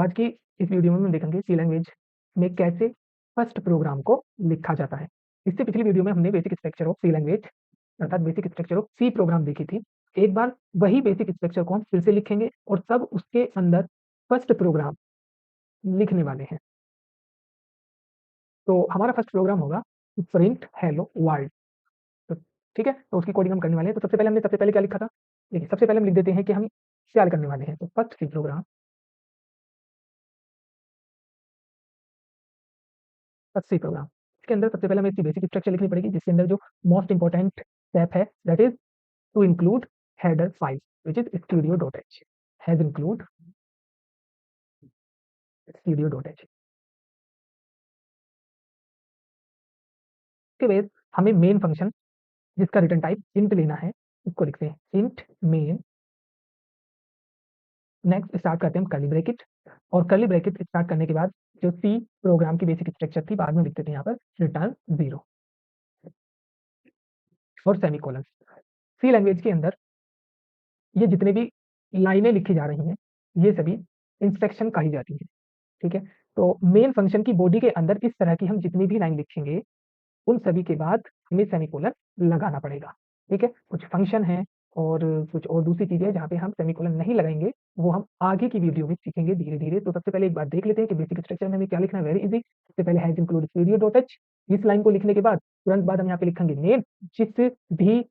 आज की इस वीडियो में हम देखेंगे सी लैंग्वेज में कैसे फर्स्ट प्रोग्राम को लिखा जाता है। इससे पिछली वीडियो में हमने basic structure of C language अर्थात basic structure of C program देखी थी। एक बार वही बेसिक स्ट्रक्चर को हम फिर से लिखेंगे और तब उसके अंदर फर्स्ट प्रोग्राम लिखने वाले हैं। तो हमारा फर्स्ट प्रोग्राम होगा प्रिंट हेलो वर्ल्ड। तो ठीक है, तो उसकी कोडिंग हम करने वाले हैं। तो सबसे पहले क्या लिखा था, देखिए सबसे पहले हम लिख देते हैं कि हम क्या करने वाले हैं। तो first C program, first C program, इसके अंदर सबसे पहले हमें इसकी बेसिक स्ट्रक्चर लिखनी पड़ेगी, जिसके अंदर जो मोस्ट इंपॉर्टेंट स्टेप है that is to include header file which is studio.h, has include studio.h। इसके बाद हमें मेन फंक्शन जिसका रिटर्न टाइप इंट लेना है उसको लिखते हैं इंट मेन। नेक्स्ट स्टार्ट करते हैं हम कर्ली ब्रैकेट, और कर्ली ब्रैकेट स्टार्ट करने के बाद जो सी प्रोग्राम की बेसिक स्ट्रक्चर थी बाद में लिखते थे यहाँ पर रिटर्न 0 और सेमीकोलन। सी लैंग्वेज के अंदर ये जितने भी लाइनें लिखी जा रही हैं ये सभी इंस्ट्रक्शन कही जाती है। ठीक है, तो मेन फंक्शन की बॉडी के अंदर इस तरह की हम जितनी भी लाइन लिखेंगे उन सभी के बाद हमें सेमीकोलन लगाना पड़ेगा। ठीक है, कुछ फंक्शन है और कुछ और दूसरी चीजें जहाँ पे हम सेमीकोलन नहीं लगाएंगे वो हम आगे की वीडियो में सीखेंगे धीरे धीरे। तो सबसे पहले एक बार देख लेते हैं कि बेसिक स्ट्रक्चर में हमें क्या लिखना है। वेरी इजी, सबसे पहले हैज इंक्लूड studio.h। इस लाइन को लिखने के बाद तुरंत बाद हम यहाँ पे लिखेंगे नेम। जिस भी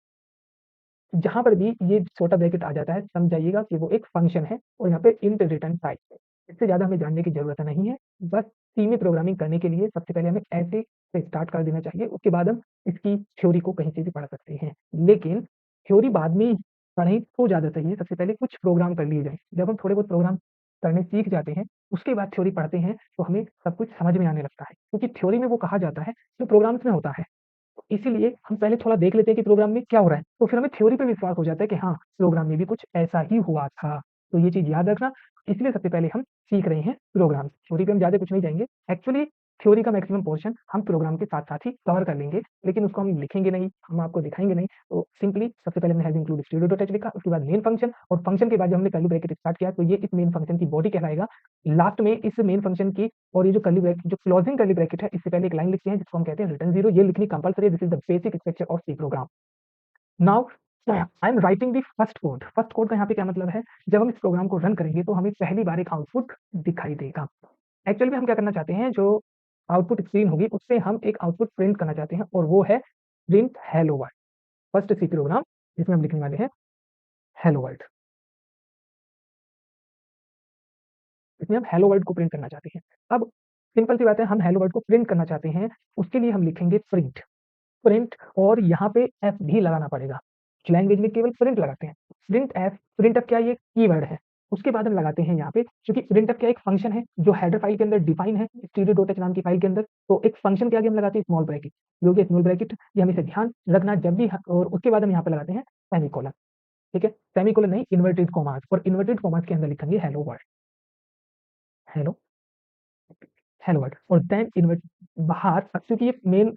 जहां पर भी ये छोटा ब्रैकेट आ जाता है समझ जाइएगा कि वो एक फंक्शन है और यहाँ पे इंट रिटर्न टाइप है। इससे ज्यादा हमें जानने की जरूरत नहीं है। बस सी में प्रोग्रामिंग करने के लिए सबसे पहले हमें ऐसे से स्टार्ट कर देना चाहिए, उसके बाद हम इसकी थ्योरी को कहीं से भी पढ़ सकते हैं, लेकिन थ्योरी बाद में पढ़ें तो ज्यादा सही है। सबसे पहले कुछ प्रोग्राम कर लिए जाए, जब हम थोड़े बहुत प्रोग्राम करने सीख जाते हैं उसके बाद थ्योरी पढ़ते हैं तो हमें सब कुछ समझ में आने लगता है, क्योंकि थ्योरी में वो कहा जाता है जो प्रोग्राम्स में होता है। इसीलिए हम पहले थोड़ा देख लेते हैं कि प्रोग्राम में क्या हो रहा है, तो फिर हमें थ्योरी पे विश्वास हो जाता है कि हाँ प्रोग्राम में भी कुछ ऐसा ही हुआ था। तो ये चीज याद रखना। इसलिए सबसे पहले हम सीख रहे हैं प्रोग्राम, थ्योरी पे हम ज्यादा कुछ नहीं जाएंगे। एक्चुअली थ्योरी का मैक्सिमम पोर्शन हम प्रोग्राम के साथ साथ ही कवर कर लेंगे, लेकिन उसको हम लिखेंगे नहीं, हम आपको दिखाएंगे नहीं। तो सिंपली सबसे पहले हमने हैज इंक्लूड studio.h लिखा, उसके बाद मेन फंक्शन, और फंक्शन के बाद जब हमने कर्ली ब्रैकेट स्टार्ट किया तो ये इस मेन फंक्शन की बॉडी कहलाएगा। लास्ट में इस मेन फंक्शन की और ये जो कर्ली ब्रैकेट जो क्लोजिंग कर्ली ब्रैकेट है इससे पहले एक लाइन लिखते हैं जिसको हम कहते हैं रिटर्न 0। ये लिखनी कंपलसरी है। This is the basic structure of C program. Now I am writing the first code. First code का यहाँ पे क्या मतलब है, जब हम इस प्रोग्राम को रन करेंगे तो हमें पहली बार एक आउटपुट दिखाई देगा। एक्चुअली में हम क्या करना चाहते हैं, जो आउटपुट स्क्रीन होगी उससे हम एक आउटपुट प्रिंट करना चाहते हैं और वो है print hello world. First C program जिसमें हम लिखने वाले हैं हेलो वर्ल्ड, इसमें हम हेलो वर्ल्ड को प्रिंट करना चाहते हैं। अब सिंपल सी बात है, हम हेलो वर्ल्ड को प्रिंट करना चाहते हैं, उसके लिए हम लिखेंगे प्रिंट। प्रिंट और यहाँ पे एफ भी लगाना पड़ेगा। लैंग्वेज में केवल प्रिंट लगाते हैं, प्रिंट एफ। प्रिंट एफ क्या, ये कीवर्ड है, उसके बाद हम लगाते हैं यहाँ पे, क्योंकि प्रिंट एफ क्या एक फंक्शन है जो हेडर फाइल के अंदर डिफाइन है studio.h नाम की फाइल के अंदर। तो एक फंक्शन के आगे हम लगाते हैं स्मॉल ब्रैकेट, जो कि स्मॉल ब्रैकेट ये हमेशा ध्यान रखना जब भी, और उसके बाद हम यहाँ पे लगाते हैं सेमीकोलन। ठीक है, सेमीकोलन नहीं, इन्वर्टेड कॉमास, और इन्वर्टेड कॉमास के अंदर लिखेंगे hello world, hello hello world, और देन इन्वर्ट बाहर, क्योंकि ये मेन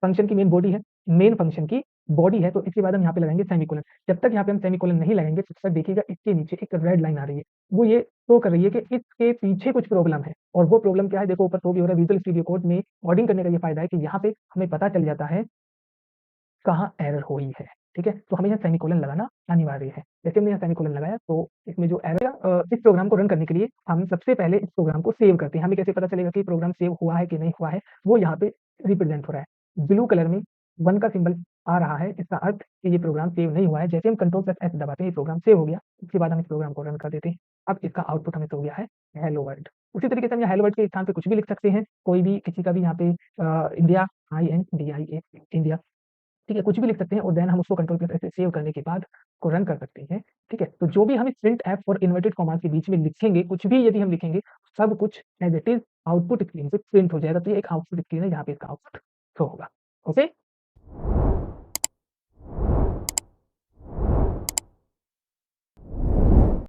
फंक्शन की मेन बॉडी है, मेन फंक्शन की बॉडी है, तो इसके बाद हम यहाँ पे लगाएंगे सेमीकोलन। जब तक यहाँ पे हम सेमीकोलन नहीं लगाएंगे तब तक देखिएगा इसके नीचे एक रेड लाइन आ रही है, वो ये शो कर रही है कि इसके पीछे कुछ प्रॉब्लम है। और वो प्रॉब्लम क्या है, देखो ऊपर तो भी हो रहा है। विजुअल स्टूडियो कोड में कोडिंग करने का ये फायदा है कि यहाँ पे हमें पता चल जाता है कहाँ एरर हुई है। ठीक है, तो हमें यहाँ सेमीकोलन लगाना अनिवार्य है। जैसे हमने यहाँ सेमीकोलन लगाया तो इसमें जो एरर, इस प्रोग्राम को रन करने के लिए हम सबसे पहले इस प्रोग्राम को सेव करते हैं। हमें कैसे पता चलेगा कि प्रोग्राम सेव हुआ है कि नहीं हुआ है, वो यहाँ पे रिप्रेजेंट हो रहा है ब्लू कलर में 1 का सिंबल आ रहा है, इसका अर्थ कि ये प्रोग्राम सेव नहीं हुआ है। जैसे हम Ctrl+S दबाते हैं ये प्रोग्राम सेव हो गया, उसके बाद हम इस प्रोग्राम को रन कर देते हैं। अब इसका आउटपुट हमें हो गया है हेलो वर्ल्ड। उसी तरीके से हम यहाँ हेलो वर्ल्ड के स्थान पे कुछ भी लिख सकते हैं, कोई भी किसी का भी यहाँ पे इंडिया, INDIA इंडिया, ठीक है, कुछ भी लिख सकते हैं और देन हम उसको Ctrl+S से सेव करने के बाद को रन कर सकते हैं। ठीक है, तो जो भी हम इस प्रिंट एफ और इन्वर्टेड कॉमास के बीच में लिखेंगे, कुछ भी यदि हम लिखेंगे, सब कुछ as it is output screen पे प्रिंट हो जाएगा। तो ये एक आउटपुट स्क्रीन है जहाँ पे इसका आउटपुट शो होगा। ओके,